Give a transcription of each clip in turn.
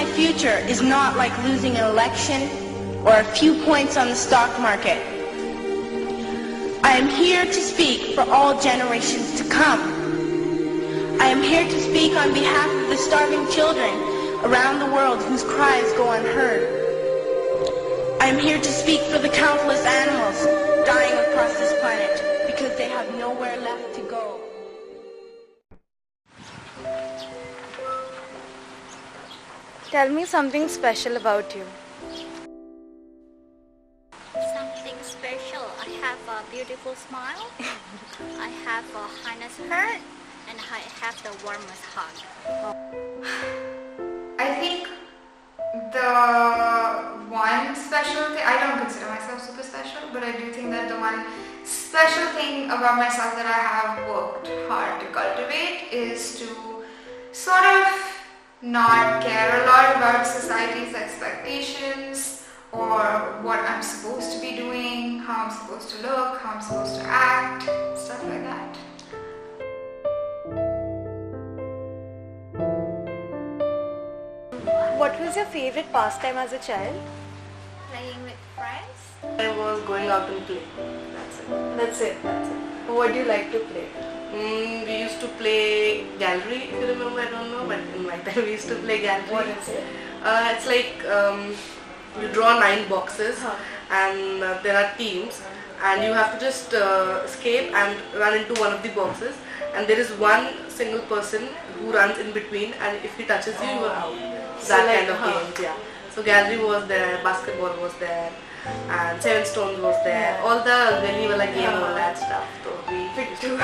my future is not like losing an election or a few points on the stock market. I am here to speak for all generations to come. I am here to speak on behalf of the starving children around the world whose cries go unheard. I am here to speak for the countless animals dying across this planet because they have nowhere left to go. Tell me something special about you. Something special. I have a beautiful smile. I have a highness heart, and I have the warmest heart. I think the one special thing, I don't consider myself super special, but I do think that the one special thing about myself that I have worked hard to cultivate is to sort of not care a lot about society's expectations or what I'm supposed to be doing, how I'm supposed to look, how I'm supposed to act, stuff like that. What was your favorite pastime as a child? Playing with friends. I was going out and play. That's it. What do you like to play? We used to play gallery, if you remember, I don't know, but in my time we used to play gallery. What is it? It's like you draw 9 boxes and there are teams and you have to just escape and run into one of the boxes, and there is one single person who runs in between, and if he touches you, you are out. So That like, kind of games, yeah. So gallery was there, basketball was there, and 7 stones was there, all the gully wala game, all that stuff. So we used to,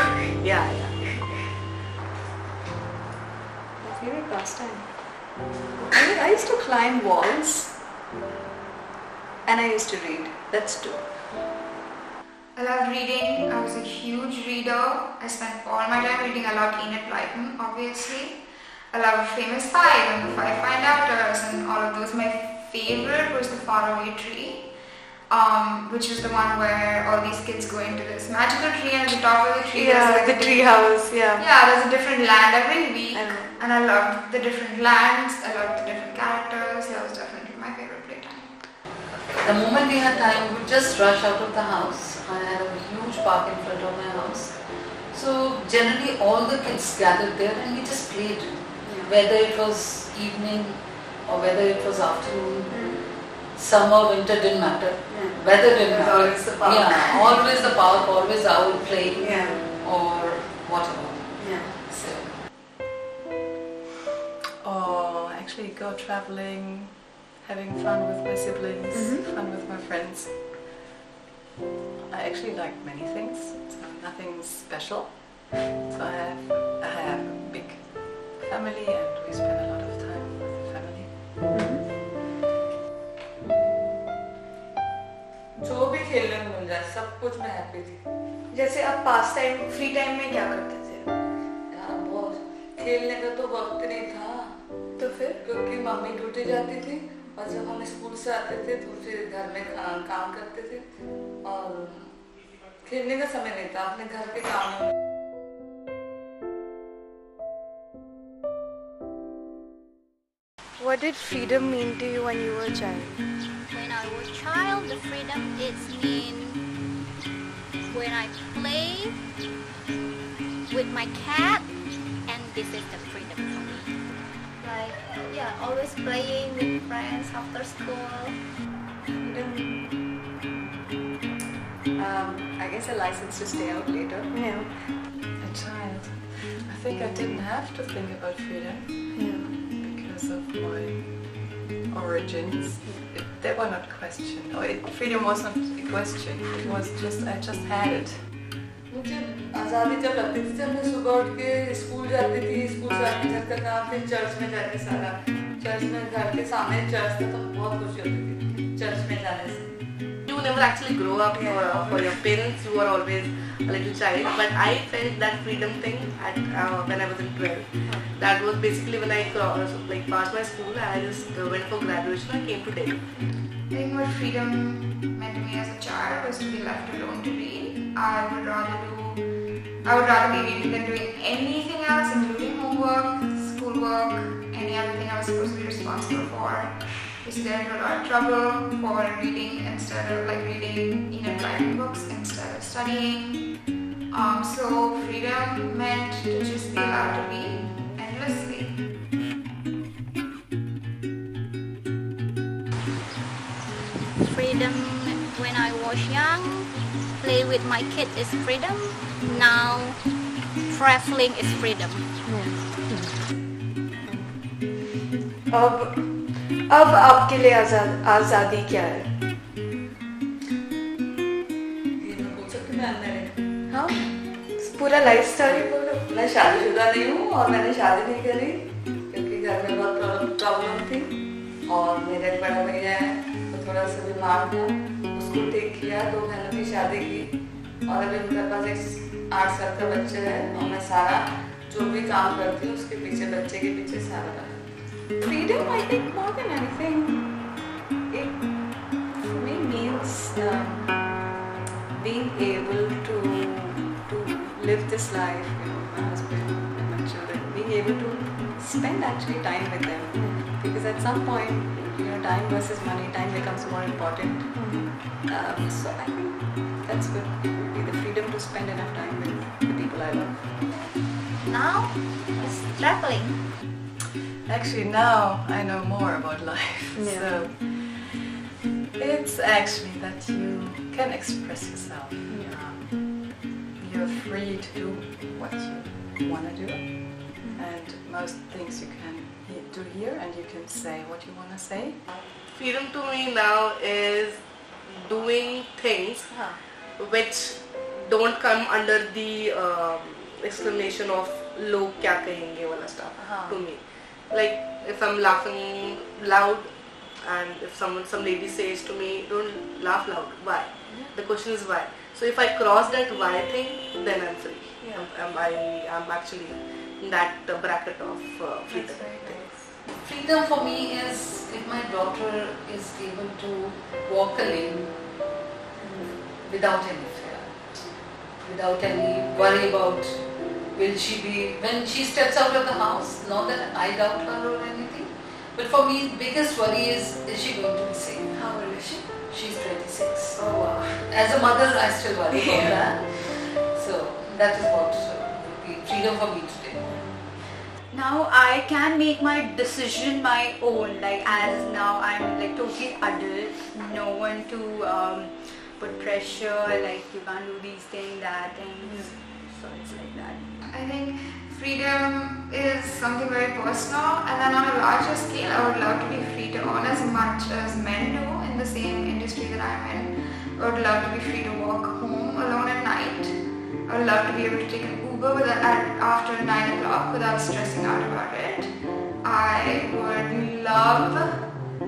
yeah. My favorite pastime. I used to climb walls and I used to read. That's 2. I love reading. I was a huge reader. I spent all my time reading. I loved Enid Blyton, obviously. I love Famous Five and the 5 Fine Doctors and all of those. My favorite was The Faraway Tree, which is the one where all these kids go into this magical tree, and at the top of the tree there's like the tree house, yeah. Yeah, there's a different land every week, and I loved the different lands, I loved the different characters. That was definitely my favorite playtime. The moment we had time, we would just rush out of the house. I had a huge park in front of my house. So generally all the kids gathered there and we just played. Whether it was evening or whether it was afternoon, summer, winter, didn't matter. Weather didn't matter. Always the park. Yeah, always the park, always out playing or whatever. Or actually go traveling, having fun with my siblings, fun with my friends. I actually like many things, so nothing special. So I have a big family and we spend a lot of time with the family. जो भी खेलने को मिल जाए सब कुछ मैं happy थी। जैसे आप पास टाइम फ्री टाइम में क्या करते थे? यार बहुत खेलने का तो वक्त नहीं था, तो फिर क्योंकि मम्मी ड्यूटी जाती थी और जब हम स्कूल से आते थे तो फिर घर में काम करते थे और खेलने का समय नहीं था अपने घर के काम में। What did freedom mean to you when you were a child? When I was a child, the freedom is mean when I play with my cat, and this is the freedom for me. Like, always playing with friends after school. I guess a license to stay out later. Yeah. A child. I think I didn't have to think about freedom. Because of my origins. They were not questioned. Freedom was not a question. It was just, I just had it. मुझे आज़ादी जब लगती थी जब मैं सुबह उठ के स्कूल जाती थी, स्कूल से आके घर का काम, फिर चर्च में जाके सारा, चर्च में घर के सामने चर्च था तो बहुत खुशी होती थी चर्च में जाने से। You never actually grow up for your parents. You were always a little child, but I felt that freedom thing at when I was in 12. That was basically when I passed my school. I just went for graduation. I came to Delhi. I think what freedom meant to me as a child was to be left alone to read. I would rather be reading than doing anything else, including homework, schoolwork. schoolwork, any other thing I was supposed to be responsible for. Used to get into a lot of trouble for reading instead of reading writing books instead of studying. So freedom meant to just be allowed to be endlessly. Freedom when I was young, play with my kid is freedom. Now, traveling is freedom. अब आपके लिए आज़ादी क्या है? ये मैं पूछ सकती हूँ, मैं अनमैरिड। हाँ, पूरा लाइफ स्टोरी बोलो। मैं शादीशुदा नहीं हूँ और मैंने शादी नहीं करी क्योंकि घर में बहुत प्रॉब्लम थी और मेरा एक बड़ा भैया है तो थोड़ा सा बीमार था, उसको ठीक किया, 2 महीनों की शादी की और अभी मेरे पास एक 8 साल का बच्चा है और मैं सारा जो भी काम करती हूँ उसके पीछे, बच्चे के पीछे सारा Freedom, I think, more than anything, it for me means being able to live this life, my husband and my children, being able to spend actually time with them. Because at some point, time versus money, time becomes more important. So I think that's good. It would be the freedom to spend enough time with the people I love. Now, it's traveling. Actually, now I know more about life. Yeah. So it's actually that you can express yourself. You're free to do what you want to do, and most things you can do here, and you can say what you want to say. Freedom to me now is doing things which don't come under the exclamation of "log kya kahenge" wala stuff to me. Like if I'm laughing loud and if some lady says to me, don't laugh loud, why? The question is why. So if I cross that why thing, then I'm free. I'm actually in that bracket of freedom. Freedom for me is if my daughter is able to walk a lane without any fear, without any worry about will she be, when she steps out of the house, not that I doubt her or anything, but for me biggest worry is she going to be safe? How old is she? She's 26. Oh wow. As a mother, I still worry about that. So that is what would be freedom for me today. Now I can make my decision my own, as now I'm totally adult, no one to put pressure, you can't do these things, that things, so it's like that. I think freedom is something very personal, and then on a larger scale I would love to be free to earn as much as men do in the same industry that I'm in. I would love to be free to walk home alone at night. I would love to be able to take an Uber after 9 o'clock without stressing out about it. I would love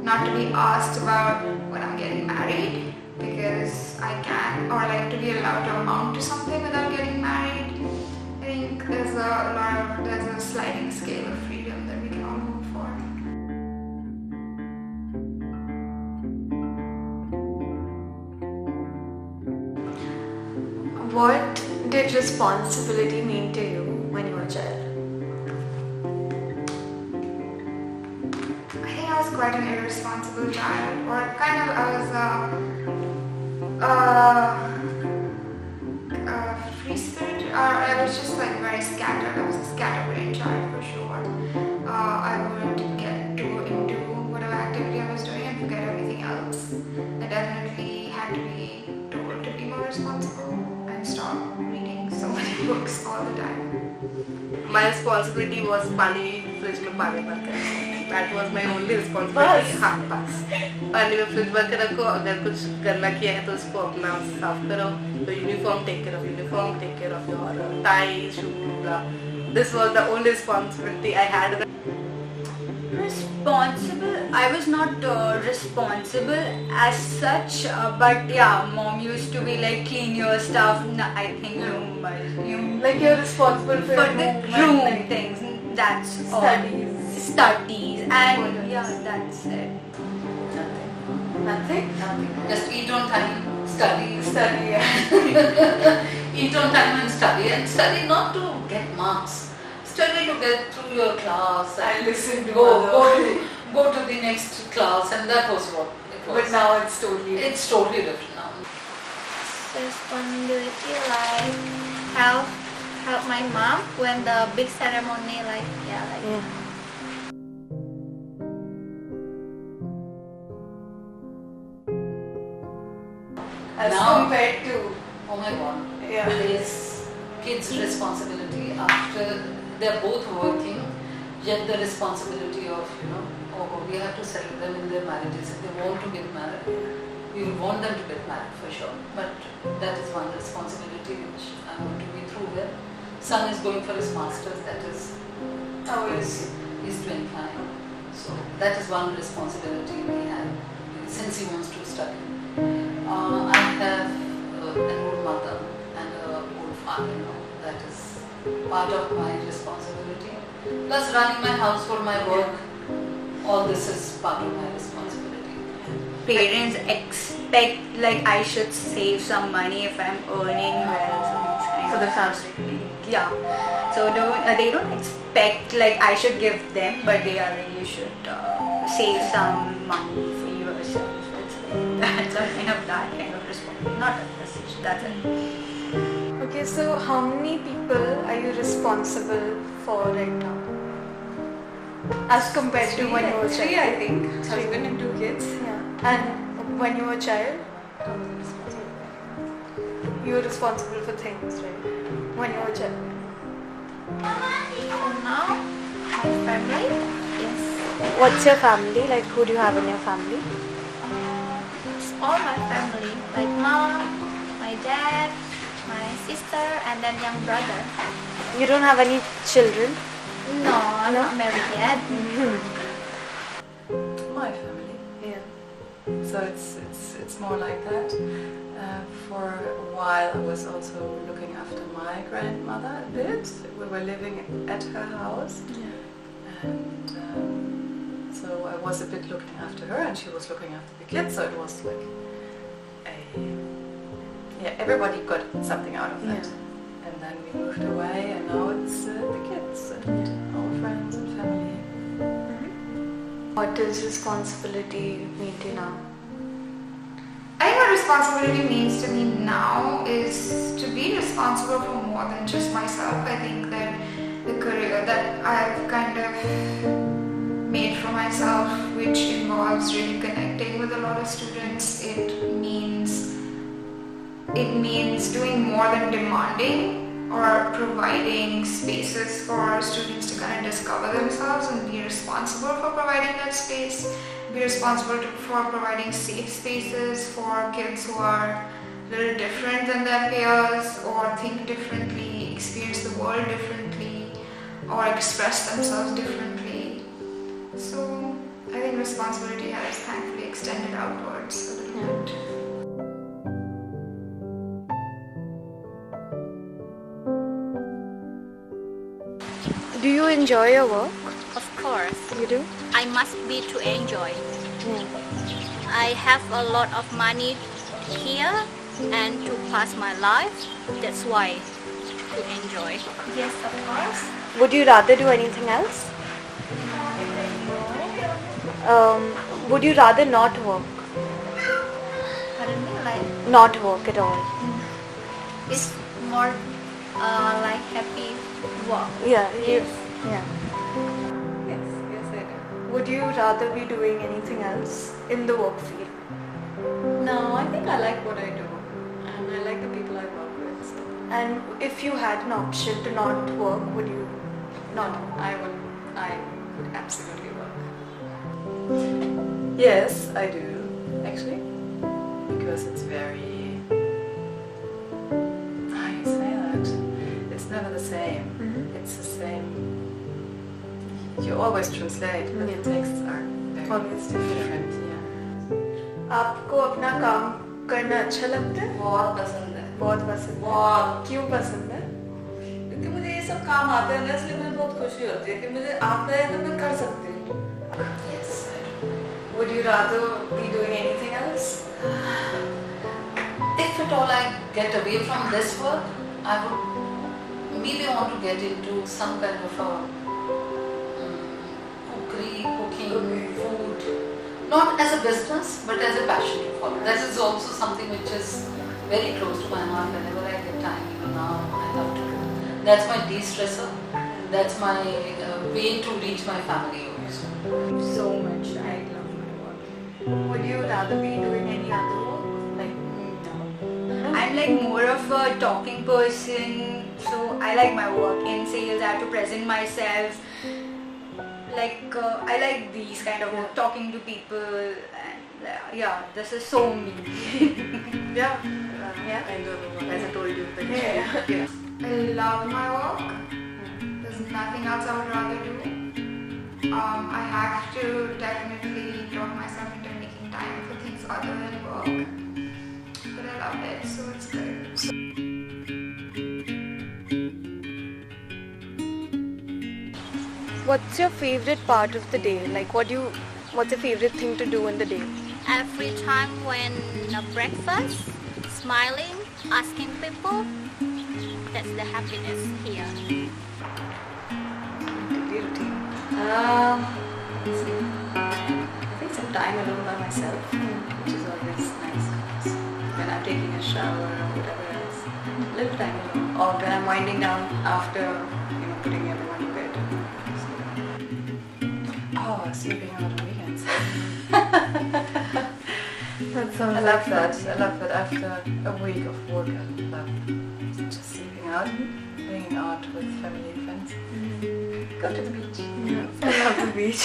not to be asked about when I'm getting married, because I can, or to be allowed to amount to something without getting married. I think there's a sliding scale of freedom that we can all hope for. What did responsibility mean to you when you were a child? I think I was quite an irresponsible child, or I was a free spirit, or I was just very scattered. I was a scatterbrained child for sure. I would get too into whatever activity I was doing and forget everything else. I definitely had to be told to be more responsible and stop reading so many books all the time. My responsibility was पानी fridge में पानी भर के रखो. That was my only responsibility. हाँ बस. पानी में फ्रिज भर के रखो. अगर कुछ गंदा किया है तो उसको अपना साफ करो. तो uniform, take care of uniform, take care of your tie, shoe, blah. This was the only responsibility I had. Responsible, I was not responsible as such, but yeah, mom used to be clean your stuff. I think You're responsible for the room things. That's studies, and yeah, that's it. Nothing? Just eat on time, study. Yeah. Eat on time and study not to get marks. study to get through your class. I And listened to go to the next class, and that was what it was. But now it's totally It's totally different now. Responsibility like help my mom when the big ceremony like as Now- compared to Oh my God. yeah. There's kids' responsibility after they're both working, yet the responsibility of, we have to settle them in their marriages. If they want to get married, we want them to get married for sure. But that is one responsibility which I want to be through with. Son is going for his master's, that is, he's 25. So that is one responsibility we have since he wants to study. I have an old mother and an old father, that is part of my responsibility. Plus running my household, my work, all this is part of my responsibility. Parents expect like I should save some money if I'm earning well, so these kind For of the family. yeah. So they don't expect like I should give them, but they are like you should save some money for yourself. It's like that's a kind of that kind of responsibility. Not a message. That's it. Okay, so how many people are you responsible for right now? As compared to when you were a Three, child? I think. Husband and 2 kids. Yeah. And when you were a child, you were responsible for things, right? When you were a child. So now my family is What's your family? Like, who do you have in your family? it's all my family like mom, my dad, my sister, and then young brother. You don't have any children? No, I'm not married yet. My family. Yeah. So it's more like that. For a while, I was also looking after my grandmother a bit. We were living at her house, and so I was a bit looking after her, and she was looking after the kids. So it was like everybody got something out of that. And then we moved away, and now it's the kids and our friends and family. What does responsibility mean to you now? I think what responsibility means to me now is to be responsible for more than just myself. I think that the career that I've kind of made for myself, which involves really connecting with a lot of students, it means doing more than demanding or providing spaces for students to kind of discover themselves and be responsible for providing that space, be responsible for providing safe spaces for kids who are a little different than their peers or think differently, experience the world differently, or express themselves differently. So I think responsibility has thankfully extended outwards a little bit. Do you enjoy your work? Of course, You do? I must be to enjoy. I have a lot of money here and to pass my life. That's why to enjoy. Yes, of course. Would you rather do anything else? Would you rather not work? Pardon me, like Not work at all? it's more like happy work. Yeah. Yes, I do. Would you rather be doing anything else in the work field? No, I think I like what I do. And I like the people I work with. So And if you had an option to not work, would you not? I would absolutely work. Yes, I do, actually, because it's very, how do you say that? It's never the same. It's the same. You always translate, but the texts are very Always different. Yeah. आपको अपना काम करना अच्छा लगता है? बहुत पसंद है. बहुत पसंद है. बहुत. क्यों पसंद है? क्योंकि मुझे ये सब काम आता है ना, इसलिए मुझे बहुत खुशी होती है कि मुझे आता है तो मैं कर सकती हूँ. Yes. Would you rather be doing anything else? If at all I get away from this work, I would we may want to get into some kind of a cooking, food, not as a business but as a passion to follow. That is also something which is very close to my heart. Whenever I get time, even now, I love to do. That's my de-stressor. That's my way to reach my family also. So much. I love my work. Would you rather be doing any other work? Like, No. I'm like more of a talking person, so I like my work in sales. I have to present myself. Like I like these kind of work, talking to people, and yeah, this is so me. Yeah. I enjoy my work, as I told you. Yeah. I love my work. There's nothing else I would rather do. I have to definitely talk myself into making time for things other than work. But I love it, so it's good. What's your favorite part of the day? Like, what's your favorite thing to do in the day? Every time when breakfast, smiling, asking people, that's the happiness here. Daily routine. Let's see. I think some time alone by myself, which is always nice. When I'm taking a shower or whatever else, little time alone. Or when I'm winding down after putting everyone to bed. Oh, sleeping out on weekends. That sounds I love that. I love that. After a week of work, I love just sleeping out, hanging out with family and friends. Go to the beach. I love the beach.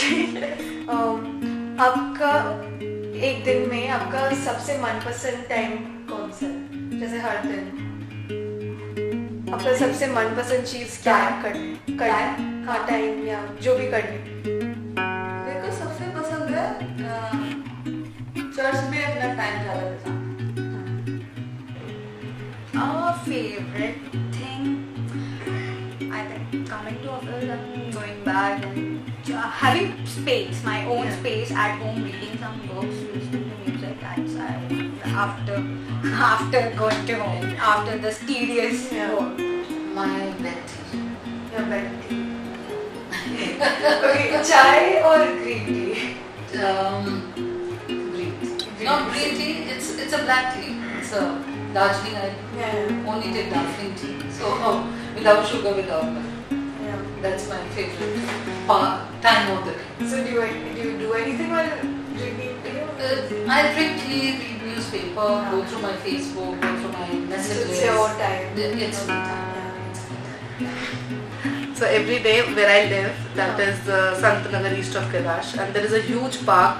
आपका एक दिन में आपका सबसे मनपसंद time कौन सा है? जैसे हर दिन आपका सबसे मनपसंद चीज क्या है करने? हाँ, टाइम या जो भी करने. मेरे को सबसे पसंद है चर्च में अपना टाइम ज़्यादा बिताना. Our favorite thing, I think, coming to office and going back and having space, my own space at home, reading some books, listening to music. That's after going to home, after this tedious work. My bed tea. या bed tea. Okay, चाय और green tea. Green tea. Not green tea, it's a black tea. It's a Darjeeling. I only take Darjeeling tea. So without sugar, without milk. Yeah. That's my favorite time of the day. So do you do anything while drinking tea? I drink tea, read newspaper, go through my Facebook, go through my messages. It's your time. It's my time. So every day where I live, that is Santanagar east of Kailash, and there is a huge park,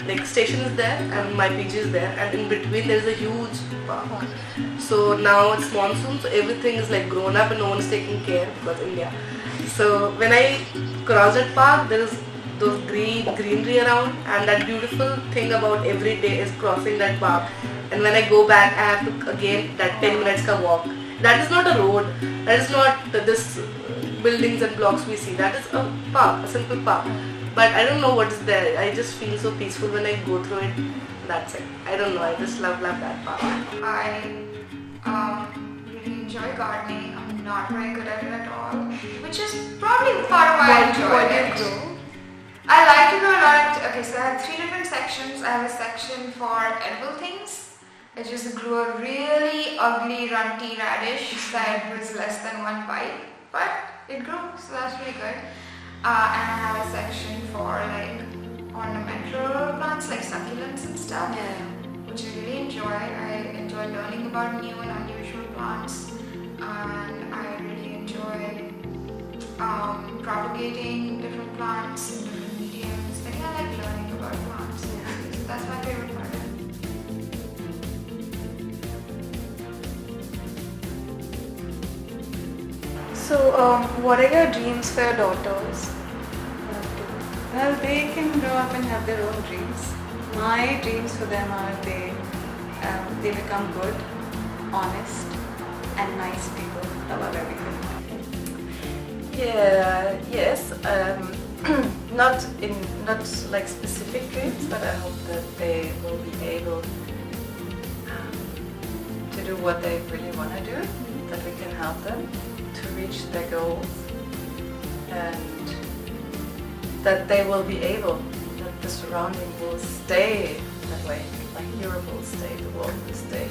like station is there and my PG is there, and in between there is a huge park. So now it's monsoon, so everything is like grown up and no one is taking care because India. So when I cross that park, there is those greenery around, and that beautiful thing about every day is crossing that park. And when I go back, I have to again that 10 minutes ka walk. That is not a road. That is not this buildings and blocks we see. That is a park, a simple park. But I don't know what is there. I just feel so peaceful when I go through it. That's it. I don't know. I just love that park. I really enjoy gardening. I'm not very good at it at all, which is probably part of why I enjoy it. I like to grow a lot. Okay, so I have 3 different sections. I have a section for edible things. I just grew a really ugly runty radish that was less than 1 pipe, but it grew, so that's really good. And I have a section for like ornamental plants like succulents and stuff, which I really enjoy. I enjoy learning about new and unusual plants, and I really enjoy propagating different plants in different mediums. I think I like learning about plants. So that's my favorite part. So, what are your dreams for your daughters? Well, they can grow up and have their own dreams. My dreams for them are they become good, honest, and nice people about everything. Yes. Not like specific dreams, but I hope that they will be able to do what they really want to do. That we can help them. reach their goals, and that they will be able, that the surrounding will stay that way, like Europe will stay, the world will stay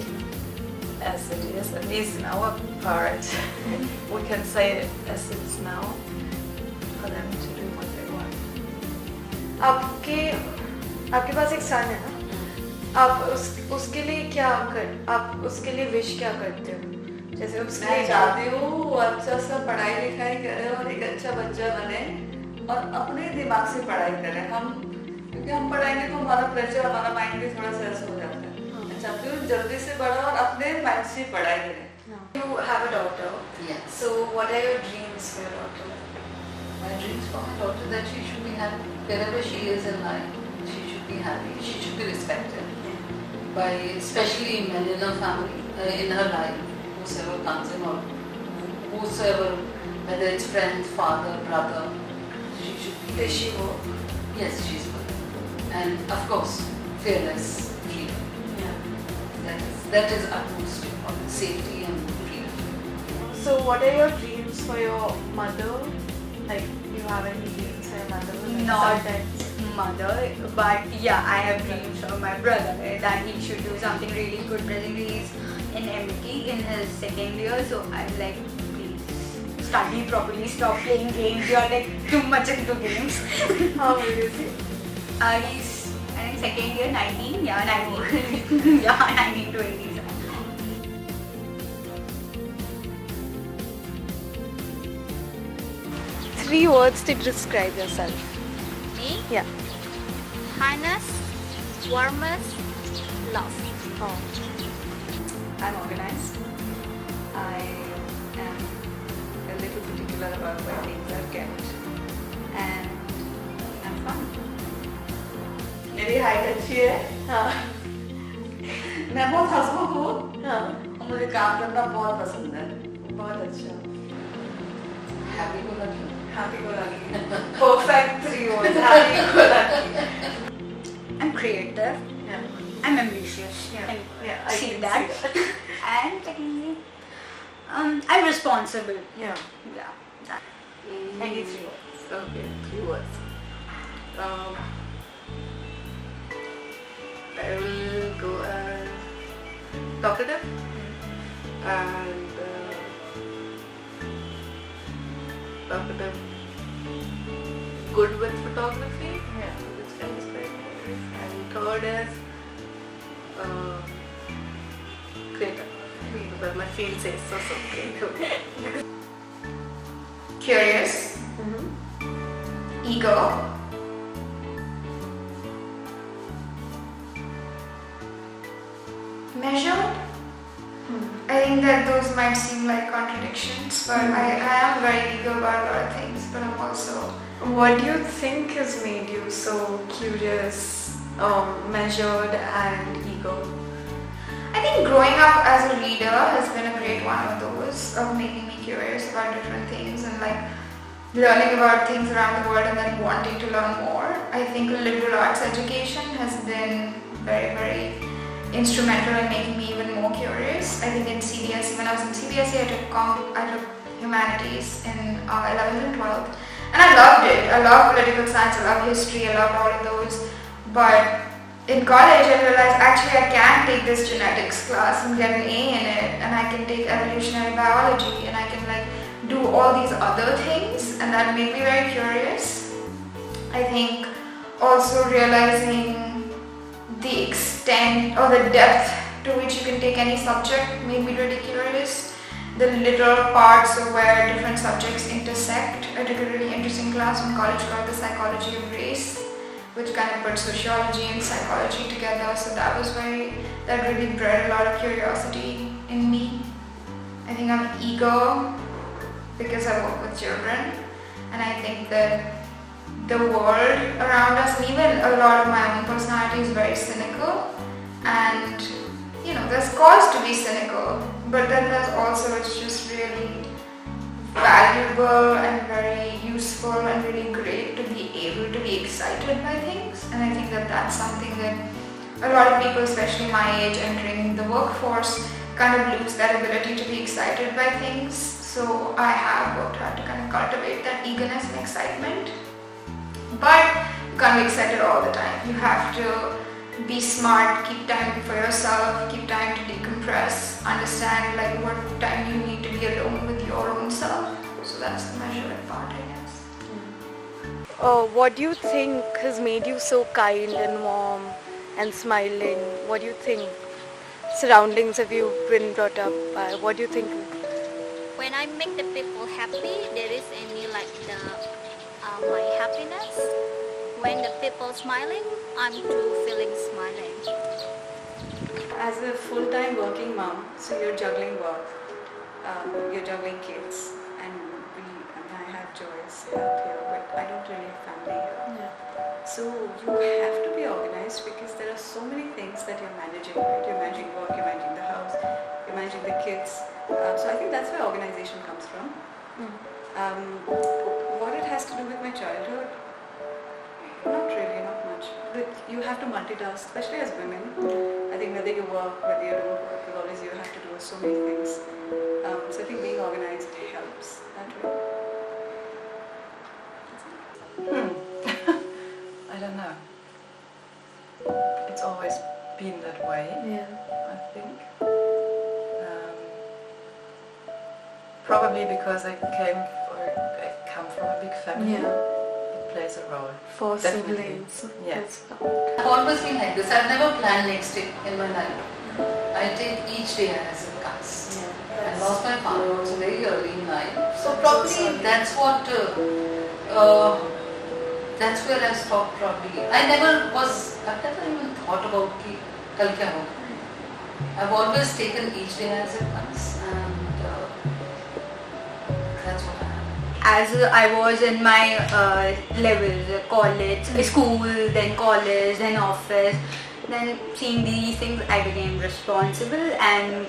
as it is, at least in our part. We can say it as it is now, for them to do what they want. आपके पास एक सन है ना, आप उसके लिए क्या आप उसके लिए विश क्या करते हो? जैसे मैं चाहती हूँ वो अच्छा सा पढ़ाई लिखाई करे और एक अच्छा बच्चा बने और अपने दिमाग से पढ़ाई करे। क्योंकि हम पढ़ाएंगे तो हमारा प्रेशर, हमारा माइंड भी थोड़ा सा हो जाता है। मैं चाहती हूँ जल्दी से बड़ा और अपने माइंड से पढ़ाई करे। You have a daughter. Yes. So what are your dreams for your daughter? My dreams for my daughter that she should be happy wherever she is in life. She should be happy. She should be respected by, especially men in her family, in her life, whosoever comes in or whosoever, whether it's friend, father, brother. She should be. Is she good? Yes, she's good, and of course, fearless, freedom. Yeah. That is utmost important. Safety and freedom. So what are your dreams for your mother? Like, you have any dreams for your mother? Not mother, but yeah, I have dreams for my brother that he should do something really good. Presently he's in MT in his second year, so I'm like, please study properly, stop playing games. You're like too much into games. How old is he? He's, I think, second year, 19. Yeah, 19. Yeah, 19 to 18. Three words to describe yourself. Me? Yeah. Kindness, warmth, love. Oh. I'm organized. I am a little particular about where things are kept, and I'm fun. मेरी height अच्छी है। हाँ. मैं बहुत हंसमुख हूँ। हाँ. और मुझे काम करना बहुत पसंद है। बहुत अच्छा। Happy go lucky. Happy go lucky. Perfect 3 words. Happy go lucky. I'm creative. Yeah. I'm ambitious. Yeah. And Yeah, I see can that. see that. And secondly, I'm responsible. Yeah. Yeah. That. Any 3 words. Okay, 3 words. I will go as talkative and talkative, good with photography, Yeah. which can describe me. And third is creative. But my field says so creative. Curious, ego, measured. I think that those might seem like contradictions, but I am very eager about a lot of things, but I'm also... What do you think has made you so curious, measured, and ego? I think growing up as a reader has been a great one of those, of making me curious about different things and like learning about things around the world and then wanting to learn more. I think liberal arts education has been very, very instrumental in making me even more curious. I think in CBSE, when I was in CBSE, I took humanities in 11th and 12th, and I loved it. I love political science, I love history, I loved all of those. But in college, I realized actually I can take this genetics class and get an A in it, and I can take evolutionary biology, and I can like do all these other things, and that made me very curious. I think also realizing the extent or the depth to which you can take any subject made me really curious. The literal parts of where different subjects intersect. I took a really interesting class in college called the psychology of race, which kind of put sociology and psychology together. So that really bred a lot of curiosity in me. I think I'm eager because I work with children, and I think that the world around us, and even a lot of my own personality, is very cynical, and you know, there's cause to be cynical, but then there's also, it's just really valuable and very useful and really great to be able to be excited by things. And I think that that's something that a lot of people, especially my age, entering the workforce, kind of lose that ability to be excited by things. So So I have worked hard to kind of cultivate that eagerness and excitement. But you can't be excited all the time. You have to be smart, keep time for yourself, keep time to decompress, understand like what time you need to be alone with your own self. So that's the measuring part, I guess. What do you think has made you so kind and warm and smiling? What do you think surroundings have you been brought up by? What do you think? When I make the people happy, there is any like my happiness. When the people smiling, I'm too feeling smiling. As a full-time working mom, so you're juggling work, you're juggling kids, and I have Joyce out here, but I don't really have family here. Yeah. So you have to be organized because there are so many things that you're managing, right? You're managing work, you're managing the house, you're managing the kids. So I think that's where organization comes from. What it has to do with my childhood? Not really, not much. But you have to multitask, especially as women. I think whether you work, whether you don't work, with all this you have to do so many things. So I think being organized helps that way. I don't know. It's always been that way, I think. Probably because I come from a big family. It plays a role. 4 Definitely. siblings. Yes. I've always been like this. I've never planned next day in my life. I take each day as it comes. I lost my father also very early in life. So probably that's what, that's where I stopped probably. I've never even thought about kal kya hoga. I've always taken each day as it comes, and that's what I am. As I was in my levels, college, school, then college, then office, then seeing these things, I became responsible, and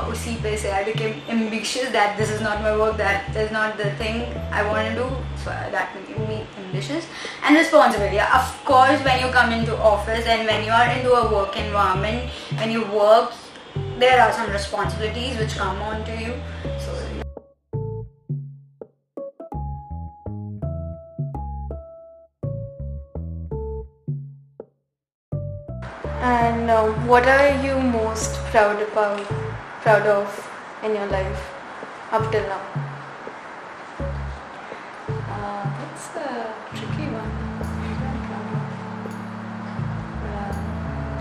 usi pe se I became ambitious that this is not my work, that is not the thing I want to do. So that made me ambitious and responsible. Yeah, of course, when you come into office and when you are into a work environment, when you work, there are some responsibilities which come on to you. So. And what are you most proud of in your life up till now? That's a tricky one.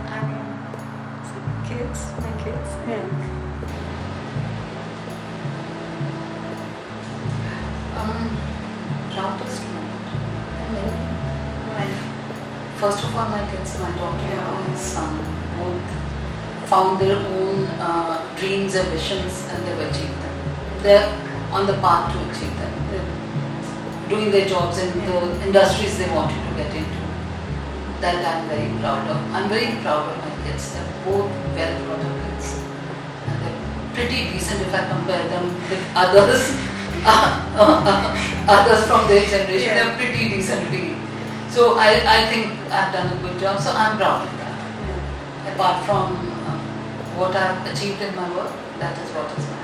I mean, my kids. Proudest moment. First of all, my kids, my daughter and son, both found their own dreams, ambitions, and they've achieved them. They're on the path to achieve them. They're doing their jobs in the industries they wanted to get into. That I'm very proud of. I'm very proud of my kids. They're both well brought up kids. And they're pretty decent if I compare them with others. Others from their generation, they're pretty decently. So I think I've done a good job, so I'm proud of that. Apart from what I've achieved in my work, that is what is my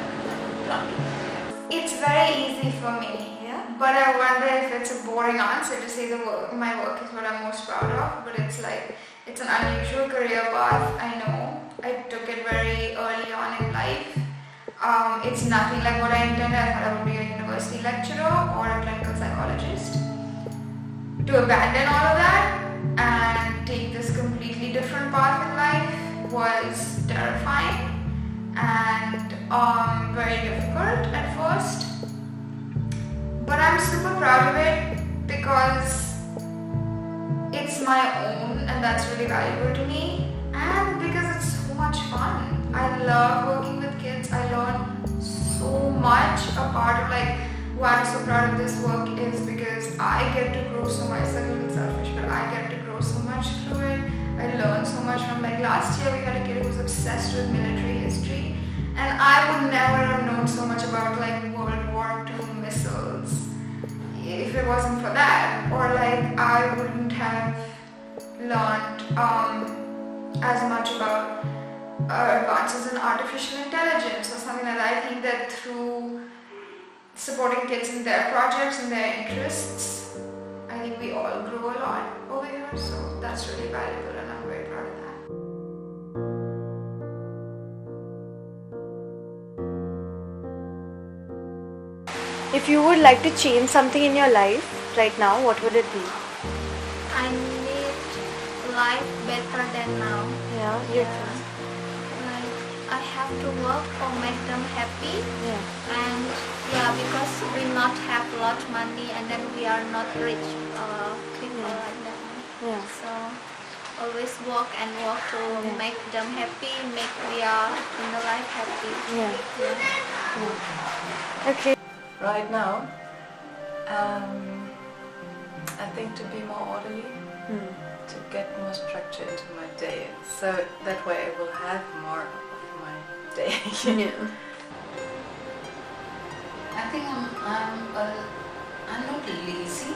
proud of. It's very easy for me, but I wonder if it's a boring answer to say my work is what I'm most proud of, but it's an unusual career path, I know. I took it very early on in life. It's nothing like what I intended. I thought I would be a university lecturer or a clinical psychologist. To abandon all of that and take this completely different path in life was terrifying and very difficult at first. But I'm super proud of it because it's my own and that's really valuable to me, and because it's so much fun. I love working with kids. I learn so much. A part of why I'm so proud of this work is because I get to grow so much. It's a little selfish, but I get to grow so much through it. I learn so much from last year we had a kid who was obsessed with military history, and I would never have known so much about World War II missiles if it wasn't for that, or I wouldn't have learned as much about advances in artificial intelligence or something like that. I think that through supporting kids in their projects and their interests. I think we all grow a lot over here, so that's really valuable and I'm very proud of that. If you would like to change something in your life right now, what would it be? I need life better than now. Yeah, Like I have to work or make them happy. Yeah. And yeah, because we not have a lot money and then we are not rich people like that. Yeah. So always work and work to make them happy, make we are in the life happy. Yeah. Yeah. Okay. Right now, I think to be more orderly, to get more structure into my day, so that way I will have more of my day. I think I'm not lazy,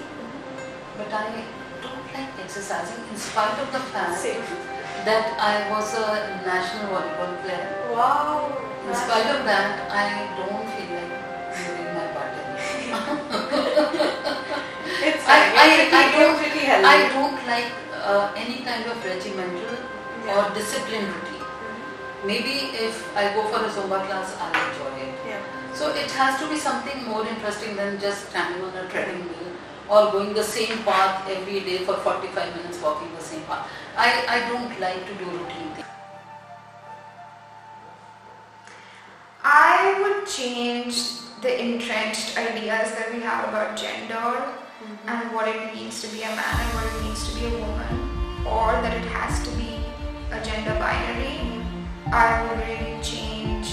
but I don't like exercising in spite of the fact that I was a national volleyball player. Wow. In spite of that, I don't feel like moving my butt anymore. It's I don't like any kind of regimental or discipline routine. Maybe if I go for a Zumba class, I'll enjoy it. So it has to be something more interesting than just standing on a treadmill or going the same path every day for 45 minutes walking the same path. I don't like to do routine things. I would change the entrenched ideas that we have about gender and what it means to be a man and what it means to be a woman, or that it has to be a gender binary. I would really change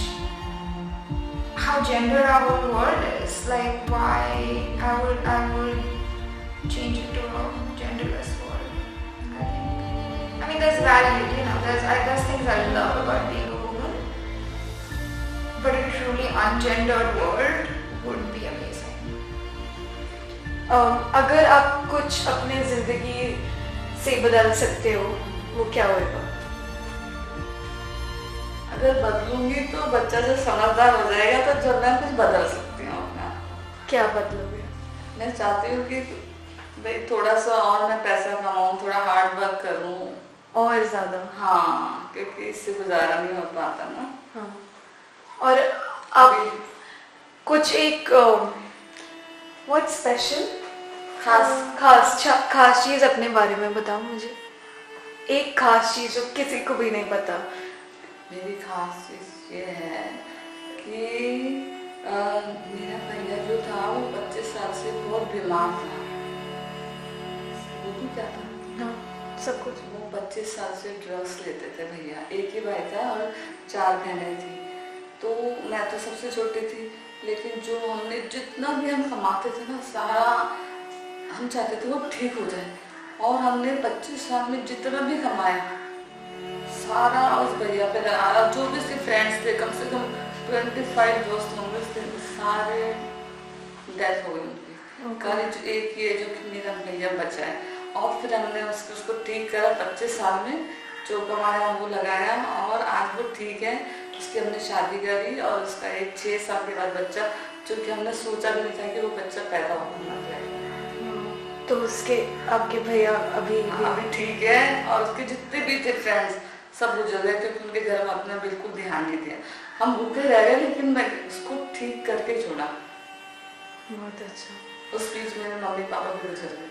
how gendered our world is. Like why I would change it to a genderless world. I mean, there's value, there's things I love about being a woman, but a truly ungendered world would be amazing. अगर आप कुछ अपने जिंदगी से बदल सकते हो, वो क्या होगा? अगर बदलूंगी तो बच्चा जब समझदार हो जाएगा तो जब मैं कुछ बदल सकती हूँ अपना। क्या बदलोगे? मैं चाहती हूँ कि भाई थोड़ा सा और मैं पैसा कमाऊँ, थोड़ा हार्ड वर्क करूँ और ज़्यादा। हाँ, क्योंकि इससे गुजारा नहीं हो पाता ना। हाँ। और अब कुछ एक what special खास चीज़ अपने बारे में बताओ मुझे। एक खास चीज़ जो किसी को भी नहीं पता। मेरी खास चीज़ ये है कि मेरा भैया जो था वो 25 साल से बहुत बीमार था। वो भी क्या था? हाँ, सब कुछ। वो 25 साल से ड्रग्स लेते थे भैया। एक ही भाई था और 4 बहनें थी। तो मैं तो सबसे छोटी थी, लेकिन जो हमने जितना भी हम कमाते थे ना, सारा हम चाहते थे वो ठीक हो जाए। और हमने 25 साल में जितना भी कमाया सारा उस भैया पे लगा। जो भी उसके फ्रेंड्स थे, कम से कम 25 दोस्त होंगे, उसके सारे डेथ हो गई उनकी। खाली एक ये जो कि मेरा भैया बचा है। और फिर हमने उसको ठीक करा 25 साल में, जो कमाया वो लगाया और आज वो ठीक है। उसकी हमने शादी करी और उसका एक 6 साल के बाद बच्चा, जो कि हमने सोचा भी नहीं था कि वो बच्चा पैदा होना चाहिए। तो उसके आपके भैया अभी ठीक है। और उसके जितने भी थे फ्रेंड्स सब गुजर गए क्योंकि उनके घर में अपना बिल्कुल ध्यान नहीं दिया। हम भूखे रह गए, लेकिन मैं उसको ठीक करके छोड़ा। बहुत अच्छा। उस बीच मेरे मम्मी पापा भी गुजर गए।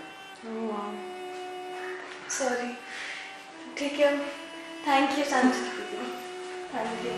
सॉरी। ठीक है, थैंक यू संस्कृति। Thank you.